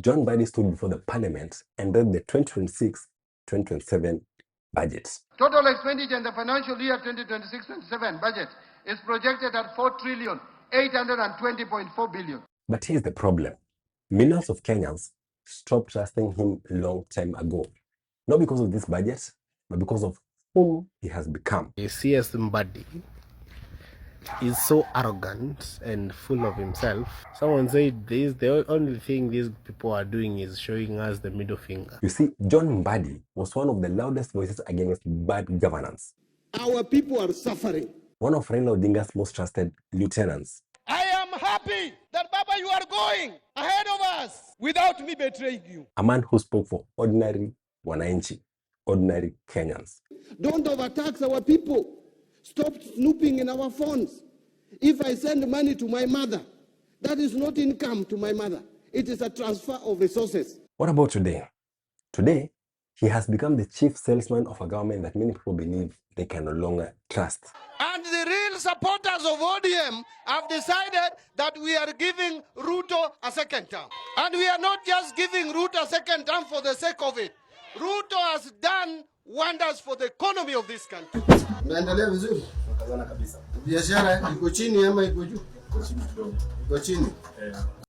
John Mbadi stood before the parliament and read the 2026-2027 budget. Total expenditure in the financial year 2026-27 budget is projected at 4,820.4 billion. But here's the problem. Millions of Kenyans stopped trusting him a long time ago. Not because of this budget, but because of whom he has become. CS Mbadi is so arrogant and full of himself. Someone said this, the only thing these people are doing is showing us the middle finger. You see, John Mbadi was one of the loudest voices against bad governance. Our people are suffering. One of Raila Odinga's most trusted lieutenants. I am happy that, Baba, you are going ahead of us without me betraying you. A man who spoke for ordinary wananchi, ordinary Kenyans. Don't overtax our people. Stop snooping in our phones. If I send money to my mother, that is not income to my mother. It is a transfer of resources. What about today? Today, he has become the chief salesman of a government that many people believe they can no longer trust. And the real supporters of ODM have decided that we are giving Ruto a second term. And we are not just giving Ruto a second term for the sake of it. Ruto has done wonders for the economy of this country. Naendelea vizuri. Nakazana kabisa. Biashara iko chini ama iko juu? Iko chini.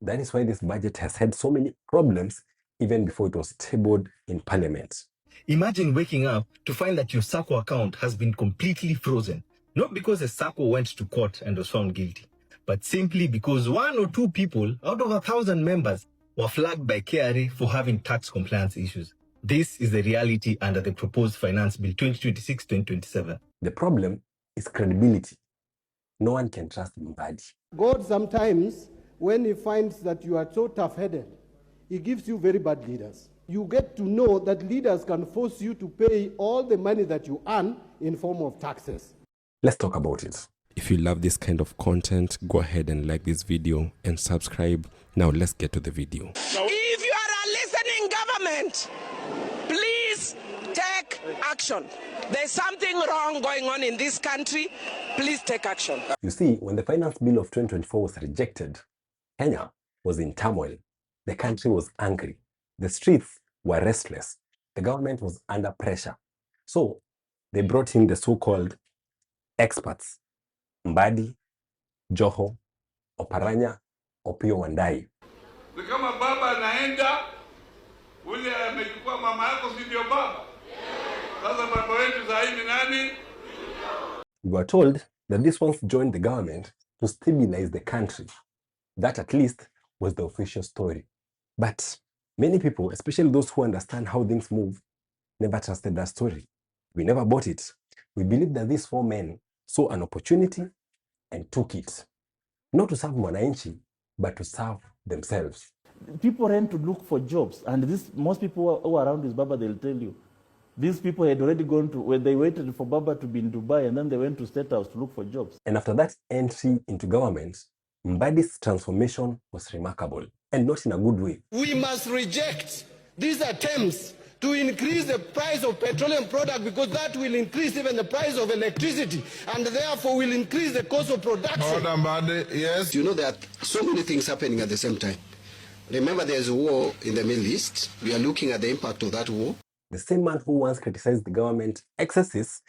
That is why this budget has had so many problems even before it was tabled in parliament. Imagine waking up to find that your SACCO account has been completely frozen. Not because the SACCO went to court and was found guilty, but simply because 1 or 2 people out of 1,000 members were flagged by KRA for having tax compliance issues. This is the reality under the proposed Finance Bill 2026-2027. The problem is credibility. No one can trust Mbadi. God sometimes, when he finds that you are so tough-headed, he gives you very bad leaders. You get to know that leaders can force you to pay all the money that you earn in form of taxes. Let's talk about it. If you love this kind of content, go ahead and like this video and subscribe. Now let's get to the video. If you are a listening government, please take action. There's something wrong going on in this country. Please take action. You see, when the Finance Bill of 2024 was rejected, Kenya was in turmoil. The country was angry. The streets were restless. The government was under pressure. So they brought in the so-called experts, Mbadi, Joho, Oparanya, Opiyo Wandayi. Kama baba anaenda, ule amechukua mama yako si ndio baba? Sasa baba wetu saa hii ni nani? We were told that these ones joined the government to stabilize the country. That at least was the official story. But many people, especially those who understand how things move, never trusted that story. We never bought it. We believed that these 4 men saw an opportunity and took it. Not to serve Mwananchi, but to serve themselves. People ran to look for jobs, and most people who are around this Baba, they'll tell you. These people had already gone to, when they waited for Baba to be in Dubai, and then they went to State House to look for jobs. And after that entry into government, Mbadi's transformation was remarkable, and not in a good way. We must reject these attempts to increase the price of petroleum product, because that will increase even the price of electricity, and therefore will increase the cost of production. Mbadi, yes. You know, there are so many things happening at the same time. Remember, there's a war in the Middle East. We are looking at the impact of that war. The same man who once criticized the government excesses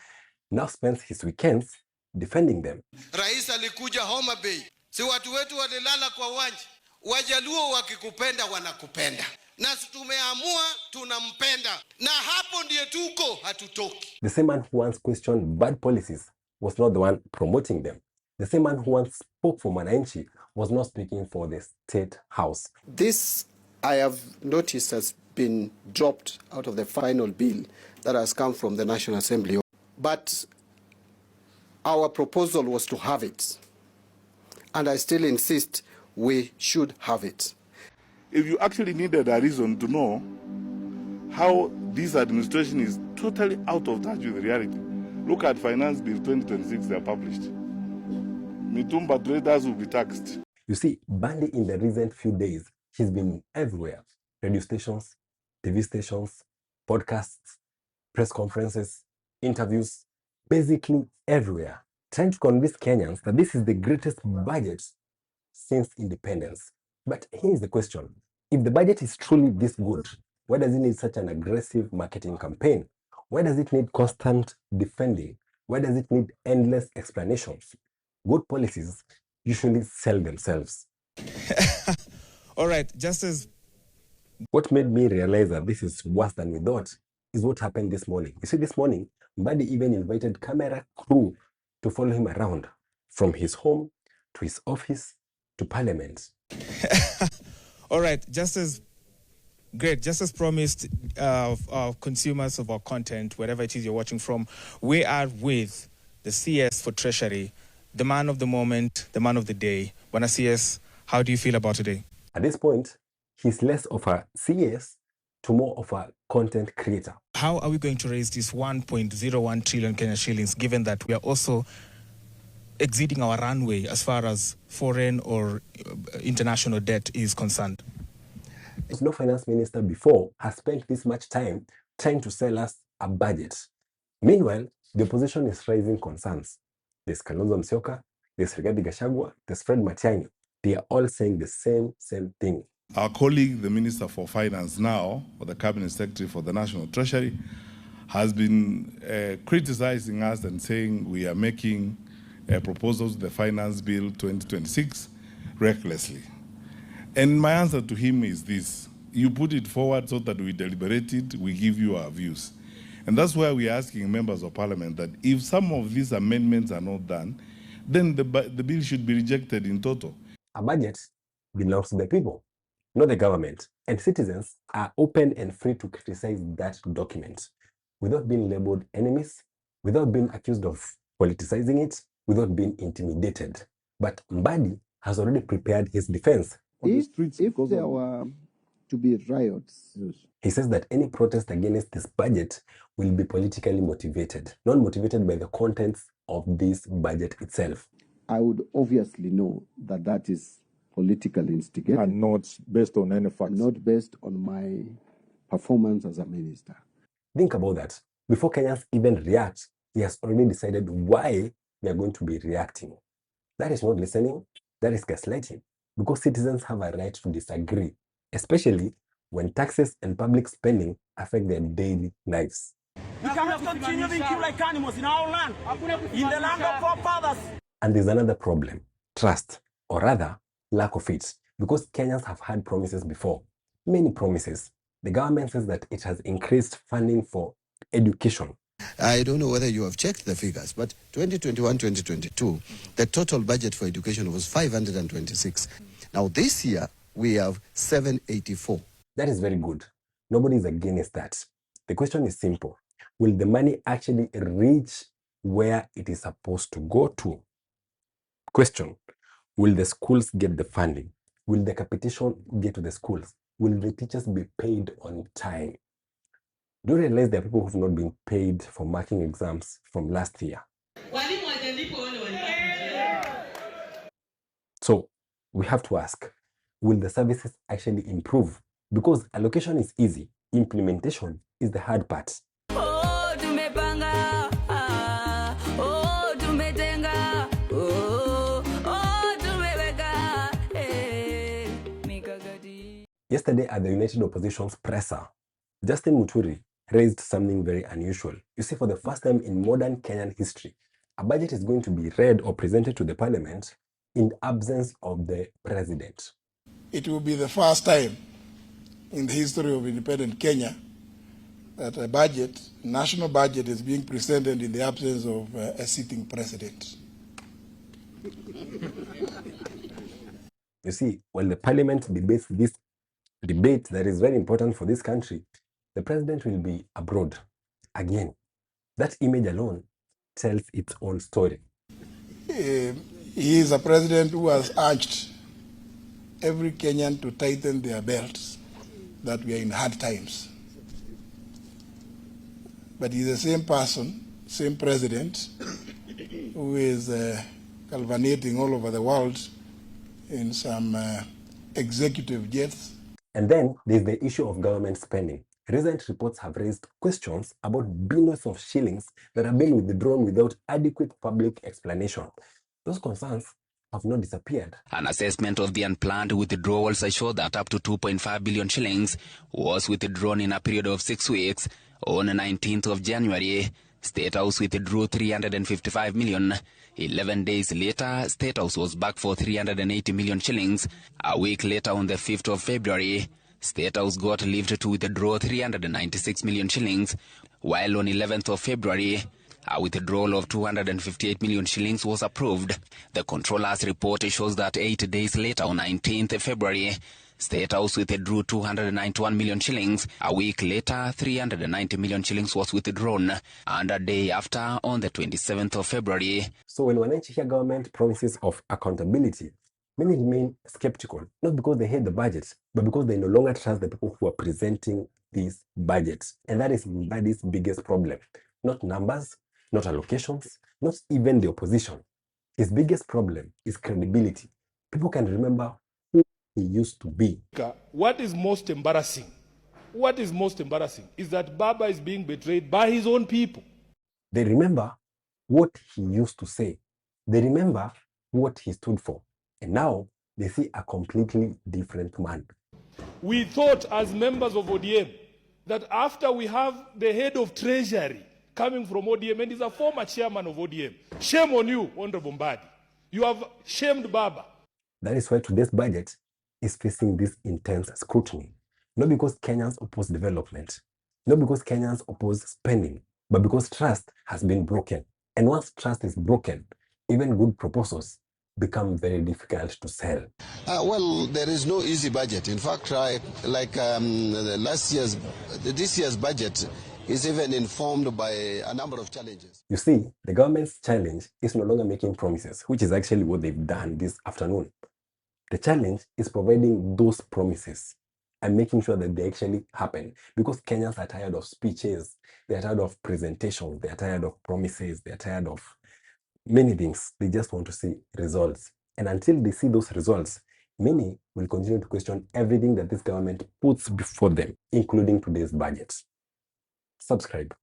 now spends his weekends defending them. Rais alikuja Homa Bay. Si watu wetu walilala kwa uwanja. Wajaluo wakikupenda wanakupenda. Na tumeamua tunampenda. Na hapo ndiye tuko, hatutoki. The same man who once questioned bad policies was not the one promoting them. The same man who once spoke for Mwananchi was not speaking for the State House. This, I have noticed, has been dropped out of the final bill that has come from the National Assembly. But our proposal was to have it. And I still insist we should have it. If you actually needed a reason to know how this administration is totally out of touch with reality, look at Finance Bill 2026 they are published. Mitumba traders will be taxed. You see, Mbadi in the recent few days, he's been everywhere. Radio stations, TV stations, podcasts, press conferences, interviews, basically everywhere, trying to convince Kenyans that this is the greatest budget since independence. But here's the question. If the budget is truly this good, why does it need such an aggressive marketing campaign? Why does it need constant defending? Why does it need endless explanations? Good policies usually sell themselves. All right, just as What made me realize that this is worse than we thought is what happened this morning. You see, this morning, Mbadi even invited camera crew to follow him around from his home to his office to parliament. all right, just as great, just as promised, consumers of our content, wherever it is you're watching from, we are with the CS for Treasury, the man of the moment, the man of the day. Bwana CS, how do you feel about today? At this point, he's less of a CS to more of a content creator. How are we going to raise this 1.01 trillion Kenya shillings, given that we are also exceeding our runway as far as foreign or international debt is concerned? No finance minister before has spent this much time trying to sell us a budget. Meanwhile, the opposition is raising concerns. There's Kalonzo Musyoka, there's Rigathi Gachagua, there's Fred Matiang'i. They are all saying the same thing. Our colleague, the Minister for Finance now, or the Cabinet Secretary for the National Treasury, has been criticizing us and saying we are making proposals to the Finance Bill 2026 recklessly. And my answer to him is this: you put it forward so that we deliberate it, we give you our views. And that's why we're asking members of parliament that if some of these amendments are not done, then the bill should be rejected in total. A budget belongs to the people, not the government. And citizens are open and free to criticize that document without being labeled enemies, without being accused of politicizing it, without being intimidated. But Mbadi has already prepared his defense. If there were to be riots, yes, he says that any protest against this budget will be politically motivated, not motivated by the contents of this budget itself. I would obviously know that that is politically instigated. And not based on any facts. Not based on my performance as a minister. Think about that. Before Kenyans even react, he has already decided why they are going to be reacting. That is not listening, that is gaslighting. Because citizens have a right to disagree, especially when taxes and public spending affect their daily lives. We cannot continue being killed like animals in our land, in the land of our fathers. And there's another problem: trust, or rather, lack of it. Because Kenyans have had promises before, many promises. The government says that it has increased funding for education. I don't know whether you have checked the figures, but 2021-2022, the total budget for education was 526. Now this year, we have 784. That is very good. Nobody is against that. The question is simple. Will the money actually reach where it is supposed to go to? Question: will the schools get the funding? Will the capitation get to the schools? Will the teachers be paid on time? Do you realize there are people who have not been paid for marking exams from last year? So we have to ask, will the services actually improve? Because allocation is easy, implementation is the hard part. Yesterday at the United Opposition's presser, Justin Muturi raised something very unusual. You see, for the first time in modern Kenyan history, a budget is going to be read or presented to the parliament in absence of the president. It will be the first time in the history of independent Kenya that a budget, national budget, is being presented in the absence of a sitting president. You see, while the parliament debates this debate that is very important for this country, the president will be abroad. Again, that image alone tells its own story. He is a president who has urged every Kenyan to tighten their belts, that we are in hard times. But he's the same person, same president, who is galvanizing all over the world in some executive jets. And then there's the issue of government spending. Recent reports have raised questions about billions of shillings that have been withdrawn without adequate public explanation. Those concerns have not disappeared. An assessment of the unplanned withdrawals showed that up to 2.5 billion shillings was withdrawn in a period of 6 weeks. On the 19th of January, State House withdrew 355 million. 11 days later, State House was back for 380 million shillings. A week later, on the 5th of February, State House got leave to withdraw 396 million shillings, while on 11th of February, a withdrawal of 258 million shillings was approved. The Controller's report shows that 8 days later, on 19th February, State House withdrew 291 million shillings. A week later, 390 million shillings was withdrawn. And a day after, on the 27th of February. So when Wananchi hear government promises of accountability, many remain skeptical, not because they hate the budget, but because they no longer trust the people who are presenting these budgets. And that is Mbadi's biggest problem. Not numbers, not allocations, not even the opposition. His biggest problem is credibility. People can remember who he used to be. What is most embarrassing? What is most embarrassing is that Baba is being betrayed by his own people. They remember what he used to say. They remember what he stood for. And now they see a completely different man. We thought as members of ODM that after we have the head of treasury coming from ODM and is a former chairman of ODM, shame on you, Honorable Mbadi. You have shamed Baba. That is why today's budget is facing this intense scrutiny. Not because Kenyans oppose development, not because Kenyans oppose spending, but because trust has been broken. And once trust is broken, even good proposals become very difficult to sell. Well, there is no easy budget. In fact, this year's budget is even informed by a number of challenges. You see, the government's challenge is no longer making promises, which is actually what they've done this afternoon. The challenge is providing those promises and making sure that they actually happen, because Kenyans are tired of speeches, they're tired of presentations, they're tired of promises, they're tired of many things. They just want to see results. And until they see those results, many will continue to question everything that this government puts before them, including today's budget. Subscribe.